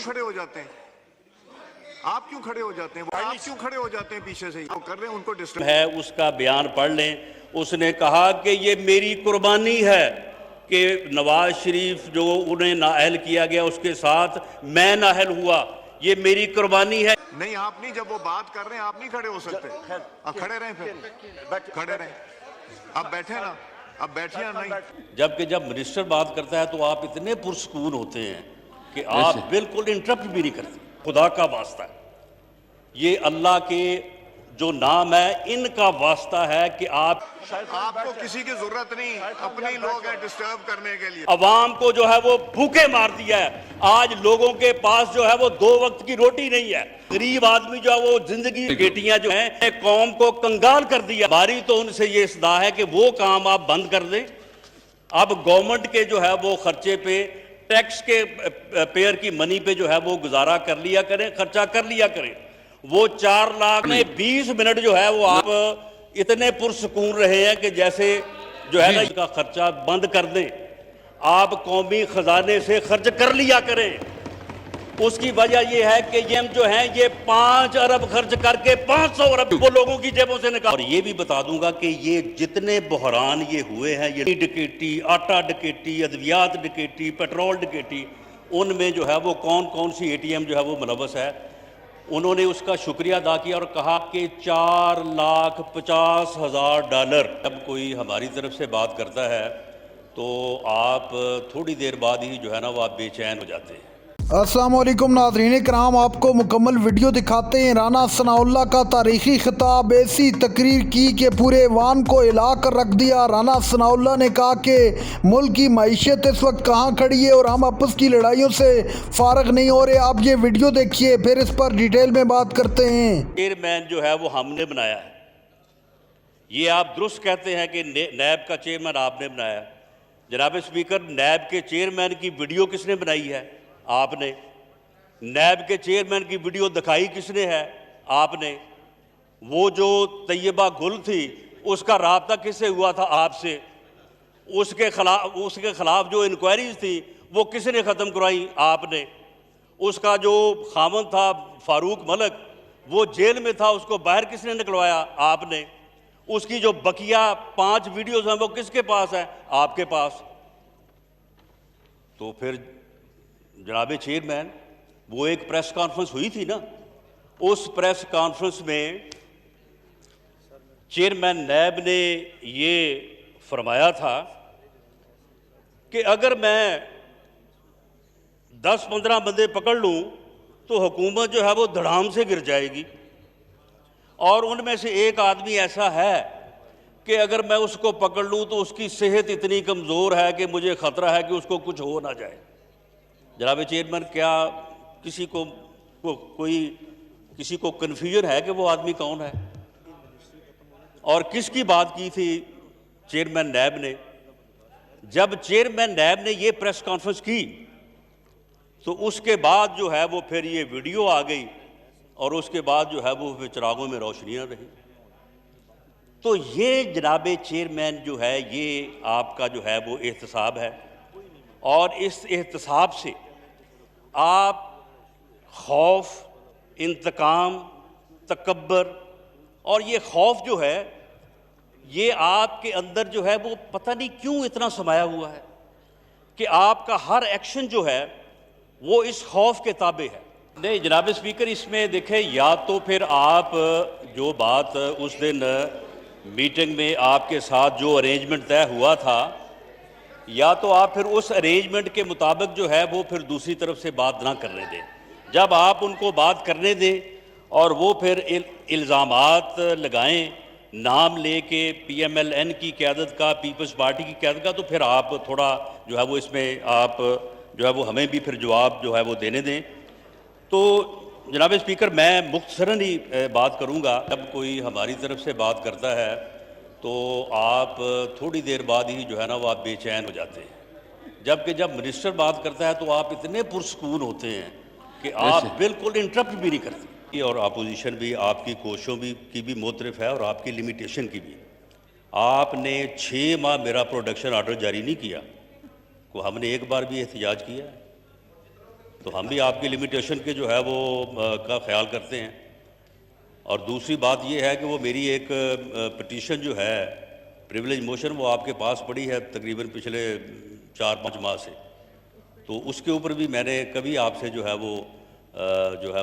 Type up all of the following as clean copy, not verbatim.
खड़े हो जाते हैं? आप क्यों खड़े हो जाते हैं? आप क्यों खड़े हो जाते हैं पीछे से? वो कर रहे हैं, उनको डिस्टर्ब है। उसका बयान पढ़ लें। उसने कहा कि ये मेरी कुर्बानी है कि नवाज शरीफ जो उन्हें नाअहल किया गया उसके साथ मैं नाअहल हुआ, ये मेरी कुर्बानी है। नहीं, आप नहीं, जब वो बात कर रहे हैं आप नहीं खड़े हो सकते। अब खड़े रहें, फिर खड़े रहें। अब बैठे ना, अब बैठिए नहीं। जबकि जब मिनिस्टर बात करता है तो आप इतने पुरसकून होते हैं कि आप बिल्कुल इंटरप्ट भी नहीं करते। खुदा का वास्ता है, ये अल्लाह के जो नाम है इनका वास्ता है कि आपको किसी की जरूरत नहीं, अपने ही लोग हैं डिस्टर्ब करने के लिए। अवाम को जो है वो भूखे मार दिया है। आज लोगों के पास जो है वो 2 वक्त की रोटी नहीं है। गरीब आदमी जो है वो जिंदगी बेटियां जो हैं कौम को कंगाल कर दिया। हमारी तो उनसे ये सदा है कि वो काम आप बंद कर दें। अब गवर्नमेंट के जो है वो खर्चे पे, टैक्स के पेयर की मनी पे जो है वो गुजारा कर लिया करें, खर्चा कर लिया करें। वो 4 लाख में 20 मिनट जो है वो आप इतने पुरसकून रहे हैं कि जैसे जो है ना इसका खर्चा बंद कर दें। आप कौमी खजाने से खर्च कर लिया करें। उसकी वजह ये है कि ये हम जो हैं ये 5 अरब खर्च करके 500 अरब वो लोगों की जेबों से निकाल। और ये भी बता दूंगा कि ये जितने बहरान ये हुए हैं, ये डकैती, आटा डकैती, अद्वियात डकैती, पेट्रोल डकैती, उनमें जो है वो कौन कौन सी ATM जो है वो मुलव्वस है। उन्होंने उसका शुक्रिया अदा किया और कहा कि $4,50,000। जब कोई हमारी तरफ से बात करता है तो आप थोड़ी देर बाद ही जो है ना वो आप बेचैन हो जाते हैं। अस्सलाम वालेकुम नाज़रीन कराम, आपको मुकम्मल वीडियो दिखाते हैं। राना सनाउल्लाह का तारीखी खिताब, ऐसी तकरीर की कि पूरे ऐवान को हिला कर रख दिया। राना सनाउल्लाह ने कहा कि मुल्क की मईशत इस वक्त कहाँ खड़ी है और हम आपस की लड़ाइयों से फारग नहीं हो रहे। आप ये वीडियो देखिए, फिर इस पर डिटेल में बात करते हैं। चेयरमैन जो है वो हमने बनाया है। ये आप दुरुस्त कहते हैं कि नैब का चेयरमैन आपने बनाया। जनाब स्पीकर, नैब के चेयरमैन की वीडियो किसने बनाई है? आपने। नैब के चेयरमैन की वीडियो दिखाई किसने है? आपने। वो जो तैयबा गुल थी उसका राब्ता किससे हुआ था? आपसे। उसके खिलाफ जो इंक्वायरीज थी वो किसने ख़त्म करवाई? आपने। उसका जो खामन था फारूक मलक, वो जेल में था, उसको बाहर किसने निकलवाया? आपने। उसकी जो बकिया 5 वीडियोज़ हैं वो किसके पास है? आपके पास। तो फिर जनाब चेयरमैन, वो एक प्रेस कॉन्फ्रेंस हुई थी ना, उस प्रेस कॉन्फ्रेंस में चेयरमैन नैब ने ये फरमाया था कि अगर मैं 10-15 बंदे पकड़ लूं तो हुकूमत जो है वो धड़ाम से गिर जाएगी। और उनमें से एक आदमी ऐसा है कि अगर मैं उसको पकड़ लूं तो उसकी सेहत इतनी कमज़ोर है कि मुझे ख़तरा है कि उसको कुछ हो ना जाए। जनाब चेयरमैन, क्या किसी को कन्फ्यूजन है कि वो आदमी कौन है और किसकी बात की थी चेयरमैन नैब ने? जब चेयरमैन नैब ने ये प्रेस कॉन्फ्रेंस की तो उसके बाद जो है वो फिर ये वीडियो आ गई और उसके बाद जो है वो फिर चिरागों में रोशनियां रही। तो ये जनाब चेयरमैन जो है ये आपका जो है वो एहतसाब है। और इस एहतसाब से आप खौफ, इंतकाम, तकब्बर, और ये खौफ जो है ये आपके अंदर जो है वो पता नहीं क्यों इतना समाया हुआ है कि आपका हर एक्शन जो है वो इस खौफ के ताबे है। नहीं जनाब स्पीकर, इसमें देखें, या तो फिर आप जो बात उस दिन मीटिंग में आपके साथ जो अरेंजमेंट तय हुआ था, या तो आप फिर उस अरेंजमेंट के मुताबिक जो है वो फिर दूसरी तरफ से बात ना करने दें। जब आप उनको बात करने दें और वो फिर इल्ज़ामात लगाएं नाम लेके PMLN की क़यादत का, पीपल्स पार्टी की क़यादत का, तो फिर आप थोड़ा जो है वो इसमें आप जो है वो हमें भी फिर जवाब जो है वो देने दें। तो जनाब स्पीकर, मैं मुख्तसरन ही बात करूँगा। जब कोई हमारी तरफ से बात करता है तो आप थोड़ी देर बाद ही जो है ना वो आप बेचैन हो जाते हैं। जबकि जब मिनिस्टर बात करता है तो आप इतने पुरसकून होते हैं कि आप बिल्कुल इंटरप्ट भी नहीं करते। और अपोजिशन भी आपकी कोशिशों की भी मोतरफ है और आपकी लिमिटेशन की भी। आपने 6 माह मेरा प्रोडक्शन आर्डर जारी नहीं किया, को हमने एक बार भी एहतजाज किया? تو ہم بھی آپ کی لمیٹیشن کے جو ہے وہ کا خیال کرتے ہیں. اور دوسری بات یہ ہے کہ وہ میری ایک پٹیشن جو ہے پریویلیج موشن وہ آپ کے پاس پڑی ہے تقریباً پچھلے 4-5 ماہ سے. تو اس کے اوپر بھی میں نے کبھی آپ سے جو ہے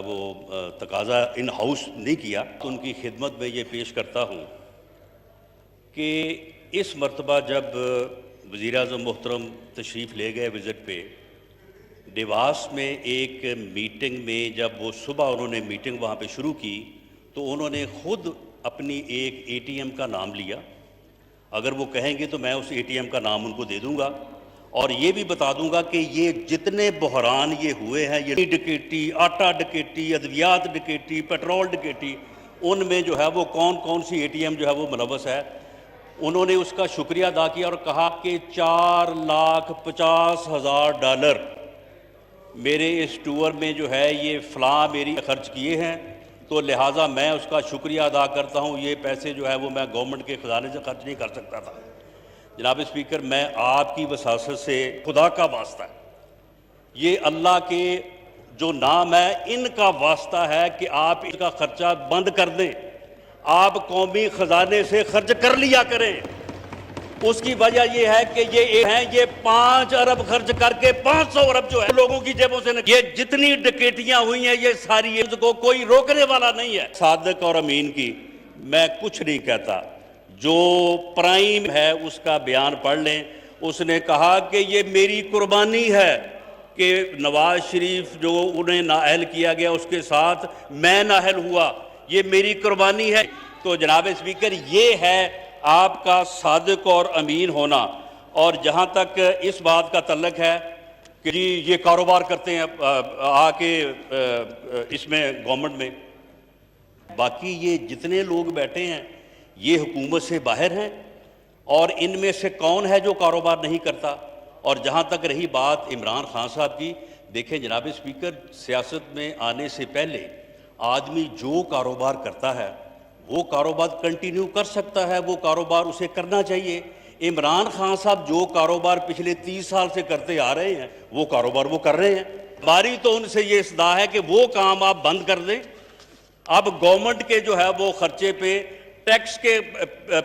وہ تقاضا ان ہاؤس نہیں کیا. تو ان کی خدمت میں یہ پیش کرتا ہوں کہ اس مرتبہ جب وزیر اعظم محترم تشریف لے گئے وزٹ پہ ڈیواس میں ایک میٹنگ میں، جب وہ صبح انہوں نے میٹنگ وہاں پہ شروع کی تو انہوں نے خود اپنی ایک اے ٹی ایم کا نام لیا. اگر وہ کہیں گے تو میں اس اے ٹی ایم کا نام ان کو دے دوں گا، اور یہ بھی بتا دوں گا کہ یہ جتنے بحران یہ ہوئے ہیں، یہ ڈکیٹی، آٹا ڈکیٹی، ادویات ڈکیٹی، پیٹرول ڈکیٹی، ان میں جو ہے وہ کون سی اے ٹی ایم جو ہے وہ ملوث ہے. انہوں نے اس کا شکریہ ادا کیا اور کہا کہ $4,50,000 میرے اس ٹور میں جو ہے یہ فلاں میری خرچ کیے ہیں، تو لہٰذا میں اس کا شکریہ ادا کرتا ہوں. یہ پیسے جو ہے وہ میں گورنمنٹ کے خزانے سے خرچ نہیں کر سکتا تھا. جناب اسپیکر، میں آپ کی وساست سے خدا کا واسطہ ہے، یہ اللہ کے جو نام ہے ان کا واسطہ ہے کہ آپ اس کا خرچہ بند کر دیں. آپ قومی خزانے سے خرچ کر لیا کریں. اس کی وجہ یہ ہے کہ یہ 5 ارب خرچ کر کے 500 ارب جو ہے لوگوں کی جیبوں سے یہ جتنی ڈکیٹیاں ہوئی ہیں یہ ساری کو کوئی روکنے والا نہیں ہے. صادق اور امین کی میں کچھ نہیں کہتا، جو پرائم ہے اس کا بیان پڑھ لیں. اس نے کہا کہ یہ میری قربانی ہے کہ نواز شریف جو انہیں نااہل کیا گیا اس کے ساتھ میں نااہل ہوا، یہ میری قربانی ہے. تو جناب اسپیکر، یہ ہے آپ کا صادق اور امین ہونا. اور جہاں تک اس بات کا تعلق ہے کہ جی یہ کاروبار کرتے ہیں آ کے اس میں گورنمنٹ میں، باقی یہ جتنے لوگ بیٹھے ہیں یہ حکومت سے باہر ہیں، اور ان میں سے کون ہے جو کاروبار نہیں کرتا. اور جہاں تک رہی بات عمران خان صاحب کی، دیکھیں جناب اسپیکر، سیاست میں آنے سے پہلے آدمی جو کاروبار کرتا ہے وہ کاروبار کنٹینیو کر سکتا ہے، وہ کاروبار اسے کرنا چاہیے. عمران خان صاحب جو کاروبار پچھلے 30 سال سے کرتے آ رہے ہیں وہ کاروبار وہ کر رہے ہیں. ہماری تو ان سے یہ صدا ہے کہ وہ کام آپ بند کر دیں. اب گورنمنٹ کے جو ہے وہ خرچے پہ ٹیکس کے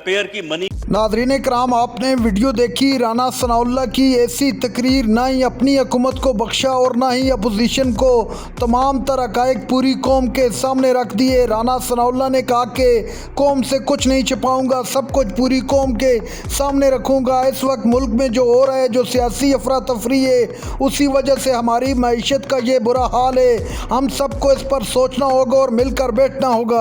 پیئر کی منی. ناظرین کرام، آپ نے ویڈیو دیکھی رانا ثناء اللہ کی ایسی تقریر، نہ ہی اپنی حکومت کو بخشا اور نہ ہی اپوزیشن کو. تمام تر حقائق پوری قوم کے سامنے رکھ دیے. رانا ثناء اللہ نے کہا کہ قوم سے کچھ نہیں چھپاؤں گا، سب کچھ پوری قوم کے سامنے رکھوں گا. اس وقت ملک میں جو ہو رہا ہے، جو سیاسی افراتفری ہے، اسی وجہ سے ہماری معیشت کا یہ برا حال ہے. ہم سب کو اس پر سوچنا ہوگا اور مل کر بیٹھنا ہوگا.